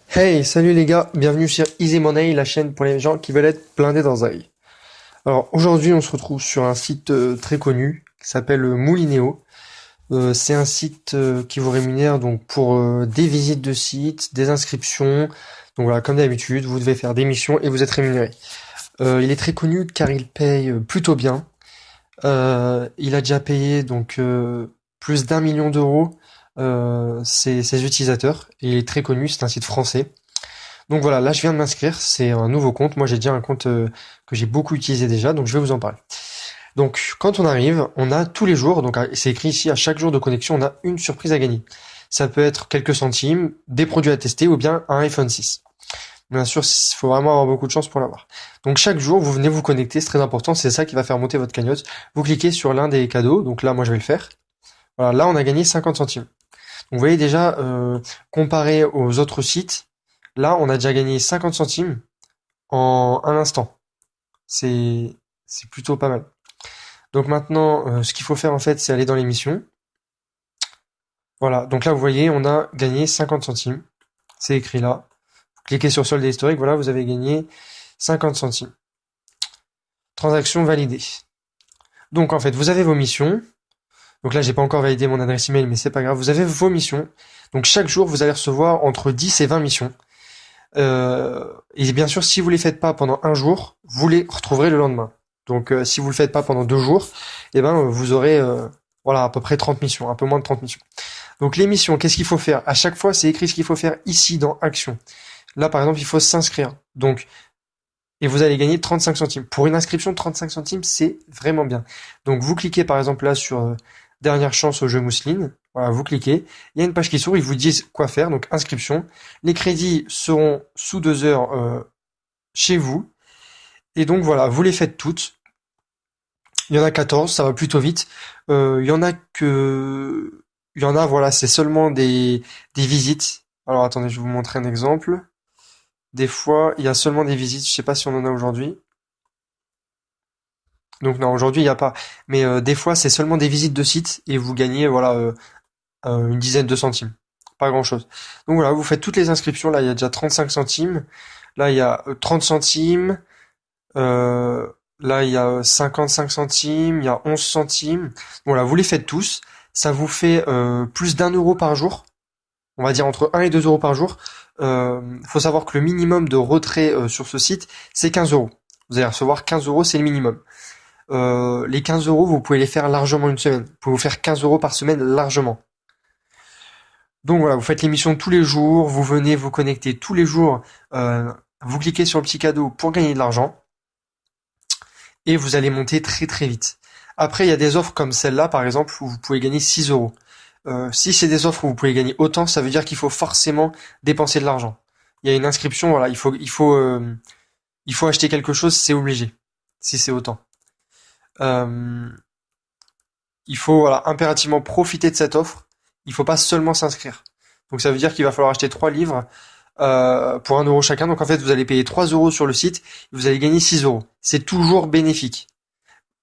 Hey, salut les gars, bienvenue sur Easy Money, la chaîne pour les gens qui veulent être blindés dans Zai. Alors aujourd'hui, on se retrouve sur un site très connu qui s'appelle Moulinéo. C'est un site qui vous rémunère donc pour des visites de site, des inscriptions. Donc voilà, comme d'habitude, vous devez faire des missions et vous êtes rémunéré. Il est très connu car il paye plutôt bien. Il a déjà payé donc plus d'1 million d'euros ses utilisateurs. Et il est très connu, c'est un site français. Donc voilà, là je viens de m'inscrire, c'est un nouveau compte. Moi j'ai déjà un compte que j'ai beaucoup utilisé déjà, donc je vais vous en parler. Donc quand on arrive, on a tous les jours, donc c'est écrit ici, à chaque jour de connexion, on a une surprise à gagner. Ça peut être quelques centimes, des produits à tester ou bien un iPhone 6. Bien sûr, il faut vraiment avoir beaucoup de chance pour l'avoir. Donc chaque jour, vous venez vous connecter, c'est très important, c'est ça qui va faire monter votre cagnotte. Vous cliquez sur l'un des cadeaux, donc là moi je vais le faire. Voilà, là on a gagné 50 centimes. Donc vous voyez déjà, comparé aux autres sites, là on a déjà gagné 50 centimes en un instant. C'est c'est plutôt pas mal. Donc maintenant, ce qu'il faut faire en fait, c'est aller dans l'émission. Voilà, donc là vous voyez, on a gagné 50 centimes. C'est écrit là. Vous cliquez sur solde historique, voilà, vous avez gagné 50 centimes. Transaction validée. Donc en fait, vous avez vos missions. Donc là, j'ai pas encore validé mon adresse email, mais c'est pas grave. Vous avez vos missions. Donc chaque jour, vous allez recevoir entre 10 et 20 missions. Et bien sûr, si vous les faites pas pendant un jour, vous les retrouverez le lendemain. Donc, si vous le faites pas pendant 2 jours, eh ben, vous aurez, voilà, à peu près 30 missions, un peu moins de 30 missions. Donc, les missions, qu'est-ce qu'il faut faire? À chaque fois, c'est écrit ce qu'il faut faire ici dans Action. Là, par exemple, il faut s'inscrire. Donc, et vous allez gagner 35 centimes. Pour une inscription de 35 centimes, c'est vraiment bien. Donc, vous cliquez, par exemple, là, sur Dernière chance au jeu Mousseline. Voilà, vous cliquez. Il y a une page qui s'ouvre, ils vous disent quoi faire. Donc, inscription. Les crédits seront sous 2 heures chez vous. Et donc voilà, vous les faites toutes. Il y en a 14, ça va plutôt vite. Il y en a que... Il y en a, voilà, c'est seulement des visites. Alors attendez, je vais vous montrer un exemple. Des fois, il y a seulement des visites, je sais pas si on en a aujourd'hui. Donc non, aujourd'hui, il n'y a pas. Mais des fois, c'est seulement des visites de sites et vous gagnez, voilà, une dizaine de centimes. Pas grand-chose. Donc voilà, vous faites toutes les inscriptions. Là, il y a déjà 35 centimes. Là, il y a 30 centimes. Euh, Là, il y a 55 centimes, il y a 11 centimes. Voilà, vous les faites tous. Ça vous fait plus d'1 euro par jour. On va dire entre 1 et 2 euros par jour. Faut savoir que le minimum de retrait sur ce site, c'est 15 euros. Vous allez recevoir 15 euros, c'est le minimum. Les 15 euros, vous pouvez les faire largement une semaine. Vous pouvez vous faire 15 euros par semaine largement. Donc voilà, vous faites l'émission tous les jours, vous venez vous connecter tous les jours, vous cliquez sur le petit cadeau pour gagner de l'argent. Et vous allez monter très très vite. Après, il y a des offres comme celle-là, par exemple, où vous pouvez gagner 6 euros. Si c'est des offres où vous pouvez gagner autant, ça veut dire qu'il faut forcément dépenser de l'argent. Il y a une inscription, voilà, il faut acheter quelque chose, c'est obligé, si c'est autant. Euh, il faut voilà, impérativement profiter de cette offre. Il faut pas seulement s'inscrire. Donc ça veut dire qu'il va falloir acheter 3 livres pour 1 euro chacun. Donc en fait, vous allez payer 3 euros sur le site, et vous allez gagner 6 euros. C'est toujours bénéfique.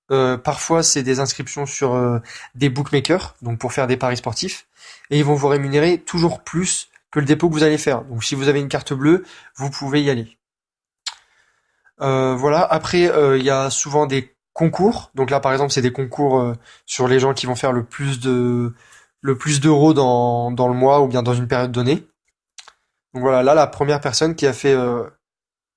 Parfois, c'est des inscriptions sur des bookmakers, donc pour faire des paris sportifs, et ils vont vous rémunérer toujours plus que le dépôt que vous allez faire. Donc, si vous avez une carte bleue, vous pouvez y aller. Voilà. Après, il y a souvent des concours. Donc là, par exemple, c'est des concours sur les gens qui vont faire le plus d'euros dans le mois ou bien dans une période donnée. Donc voilà, là, la première personne qui a fait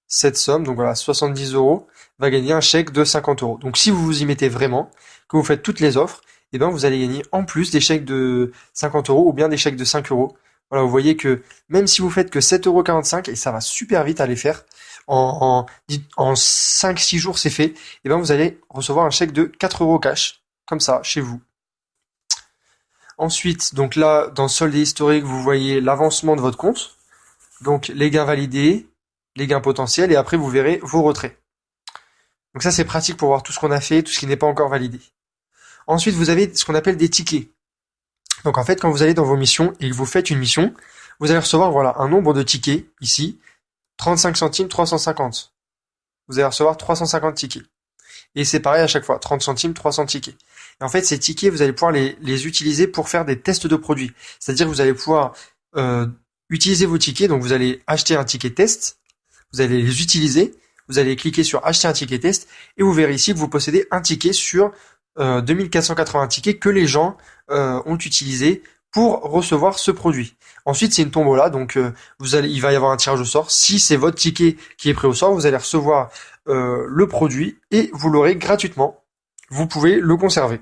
cette somme, donc voilà, 70 euros, va gagner un chèque de 50 euros. Donc si vous vous y mettez vraiment, que vous faites toutes les offres, eh ben vous allez gagner en plus des chèques de 50 euros ou bien des chèques de 5 euros. Voilà, vous voyez que même si vous faites que 7,45 €, et ça va super vite à les faire, en 5-6 jours c'est fait, eh ben vous allez recevoir un chèque de 4 euros cash, comme ça, chez vous. Ensuite, donc là, dans solde et historique, vous voyez l'avancement de votre compte, donc les gains validés, les gains potentiels, et après vous verrez vos retraits. Donc ça, c'est pratique pour voir tout ce qu'on a fait, tout ce qui n'est pas encore validé. Ensuite, vous avez ce qu'on appelle des tickets. Donc en fait, quand vous allez dans vos missions et que vous faites une mission, vous allez recevoir voilà un nombre de tickets ici, 35 centimes, 350. Vous allez recevoir 350 tickets. Et c'est pareil à chaque fois, 30 centimes, 300 tickets. Et en fait, ces tickets, vous allez pouvoir les utiliser pour faire des tests de produits. C'est-à-dire que vous allez pouvoir Utilisez vos tickets, donc vous allez acheter un ticket test, vous allez les utiliser, vous allez cliquer sur acheter un ticket test et vous verrez ici que vous possédez un ticket sur 2480 tickets que les gens ont utilisé pour recevoir ce produit. Ensuite, c'est une tombola, donc il va y avoir un tirage au sort. Si c'est votre ticket qui est pris au sort, vous allez recevoir le produit et vous l'aurez gratuitement. Vous pouvez le conserver.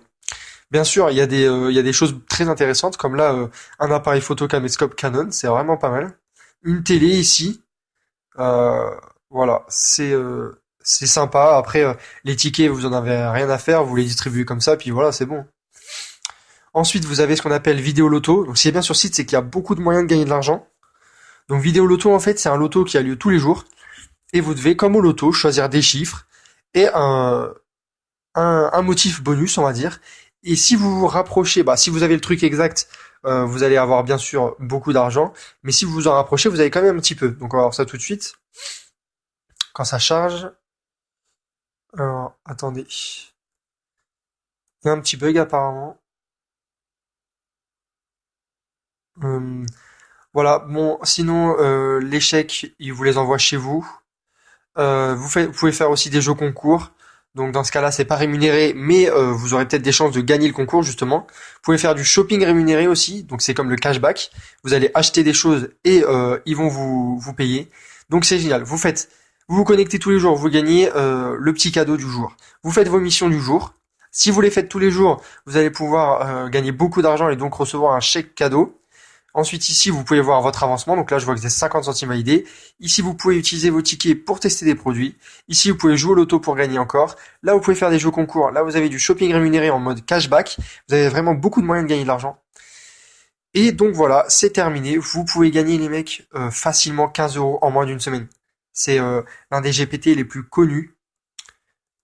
Bien sûr, il y a des choses très intéressantes, comme là, un appareil photo caméscope Canon, c'est vraiment pas mal. Une télé ici, euh, voilà, c'est sympa. Après, les tickets, vous en avez rien à faire, vous les distribuez comme ça, puis voilà, c'est bon. Ensuite, vous avez ce qu'on appelle vidéo loto. Donc, ce qui est bien sur le site, c'est qu'il y a beaucoup de moyens de gagner de l'argent. Donc, vidéo loto, en fait, c'est un loto qui a lieu tous les jours, et vous devez, comme au loto, choisir des chiffres et un motif bonus, on va dire. Et si vous vous rapprochez, bah, si vous avez le truc exact, vous allez avoir bien sûr beaucoup d'argent. Mais si vous vous en rapprochez, vous avez quand même un petit peu. Donc on va voir ça tout de suite. Quand ça charge. Alors, attendez. Il y a un petit bug apparemment. Euh, voilà, bon, sinon, les chèques, ils vous les envoient chez vous. Vous pouvez faire aussi des jeux concours. Donc dans ce cas-là, c'est pas rémunéré, mais vous aurez peut-être des chances de gagner le concours justement. Vous pouvez faire du shopping rémunéré aussi, donc c'est comme le cashback. Vous allez acheter des choses et ils vont vous payer. Donc c'est génial. Vous vous connectez tous les jours, vous gagnez le petit cadeau du jour. Vous faites vos missions du jour. Si vous les faites tous les jours, vous allez pouvoir gagner beaucoup d'argent et donc recevoir un chèque cadeau. Ensuite, ici, vous pouvez voir votre avancement. Donc là, je vois que c'est 50 centimes à idée. Ici, vous pouvez utiliser vos tickets pour tester des produits. Ici, vous pouvez jouer au loto pour gagner encore. Là, vous pouvez faire des jeux concours. Là, vous avez du shopping rémunéré en mode cashback. Vous avez vraiment beaucoup de moyens de gagner de l'argent. Et donc voilà, c'est terminé. Vous pouvez gagner, les mecs, facilement 15 euros en moins d'une semaine. C'est l'un des GPT les plus connus.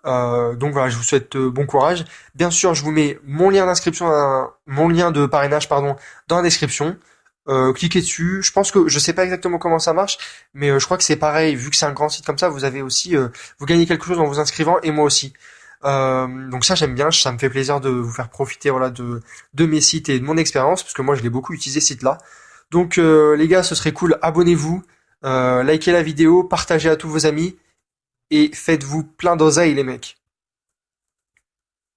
Donc voilà, je vous souhaite bon courage. Bien sûr, je vous mets mon lien d'inscription, mon lien de parrainage, pardon, dans la description. Cliquez dessus. Je pense que je sais pas exactement comment ça marche, mais je crois que c'est pareil. Vu que c'est un grand site comme ça, vous avez aussi, vous gagnez quelque chose en vous inscrivant et moi aussi. Donc ça j'aime bien, ça me fait plaisir de vous faire profiter voilà de mes sites et de mon expérience parce que moi je l'ai beaucoup utilisé ce site-là. Donc les gars, ce serait cool. Abonnez-vous, likez la vidéo, partagez à tous vos amis et faites-vous plein d'oseille les mecs.